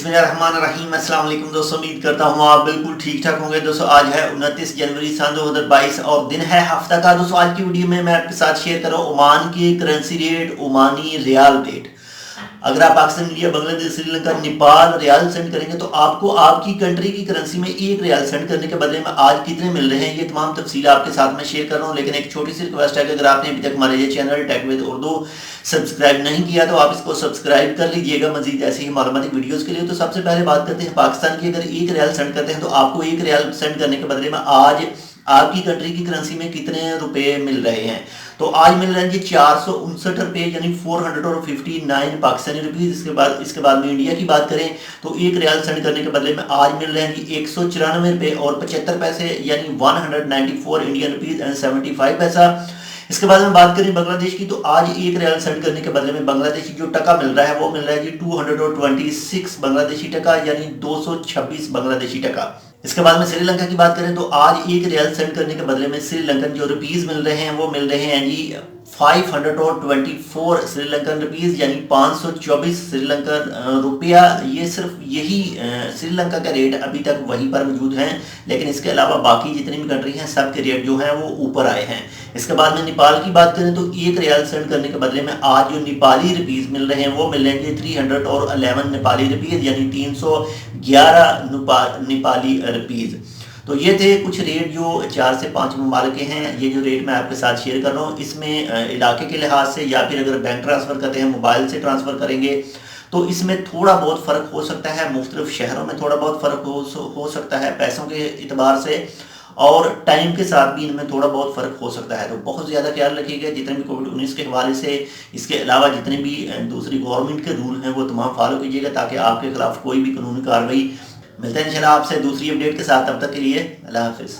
बिस्मिल्लाहिर्रहमानिर्रहीम। अस्सलाम वालेकुम दोस्तों, उम्मीद करता हूँ आप बिल्कुल ठीक ठाक होंगे। दोस्तों आज है 29 जनवरी सन 2022 और दिन है हफ्ता का। दोस्तों आज की वीडियो में मैं आपके साथ शेयर कर रहा हूँ ओमान के currency rate, Omani riyal rate. अगर आप पाकिस्तान, इंडिया, बांग्लादेश, श्रीलंका, नेपाल रियाल सेंड करेंगे तो आपको आपकी कंट्री की करेंसी में एक रियाल सेंड करने के बदले में आज कितने मिल रहे हैं, ये तमाम तफसील आपके साथ में शेयर कर रहा हूँ। लेकिन एक छोटी सी रिक्वेस्ट है कि अगर आपने अभी तक हमारे ये channel tech with Urdu subscribe नहीं किया तो आप इसको सब्सक्राइब कर लीजिएगा मजीद ऐसी ही मालूमाती वीडियोस के लिए। तो सबसे पहले बात करते हैं पाकिस्तान की। अगर एक रियाल सेंड करते हैं तो आपको एक रियाल सेंड करने के बदले में आज आपकी कंट्री की करेंसी में कितने रुपए मिल रहे हैं। तो आज मिल रहे हैं जी 459 रुपए यानी 459 पाकिस्तानी रुपीज। इसके बाद में इंडिया की बात करें तो एक रियाल सेंड करने के बदले में आज मिल रहे हैं जी 194 रुपए और 75 पैसे यानी 194 इंडियन रुपीज एंड 75 पैसा। इसके बाद में बात करें बांग्लादेश की तो आज एक रियाल सेंड करने के बदले में बांग्लादेशी जो टका मिल रहा है वो मिल रहा है जी 226 बांग्लादेशी टका यानी 226 बांग्लादेशी टका। इसके बाद में श्रीलंका की बात करें तो आज एक रियाल सेंड करने के बदले में श्रीलंकन जो रुपीज मिल रहे हैं वो मिल रहे हैं जी 524 श्रीलंकन रुपीज यानी 524 श्रीलंकन रुपया। ये सिर्फ यही श्रीलंका का रेट अभी तक वहीं पर मौजूद हैं, लेकिन इसके अलावा बाकी जितनी भी कंट्री हैं सब के रेट जो हैं वो ऊपर आए हैं। इसके बाद में नेपाल की बात करें तो एक रियाल सेंड करने के बदले में आज जो नेपाली रुपीज मिल रहे हैं वो मिल रहे हैं 311 नेपाली रुपीज यानी 311 नेपाली रुपीज। तो ये थे कुछ रेट जो 4 से 5 ममालिक के हैं। ये जो रेट मैं आपके साथ शेयर कर रहा हूँ इसमें इलाके के लिहाज से या फिर अगर बैंक ट्रांसफ़र करते हैं मोबाइल से ट्रांसफ़र करेंगे तो इसमें थोड़ा बहुत फ़र्क हो सकता है। मुख्तलिफ शहरों में थोड़ा बहुत फ़र्क हो सकता है पैसों के एतबार से, और टाइम के साथ भी इनमें थोड़ा बहुत फ़र्क हो सकता है। तो बहुत ज़्यादा ख्याल रखिएगा जितने भी कोविड-19 के हवाले से, इसके अलावा जितने भी दूसरी गवर्नमेंट के रूल हैं वो तमाम फॉलो कीजिएगा ताकि आपके खिलाफ कोई भी कानूनी कार्रवाई। मिलते हैं इंशाल्लाह आपसे दूसरी अपडेट के साथ, तब तक के लिए अल्लाह हाफिज़।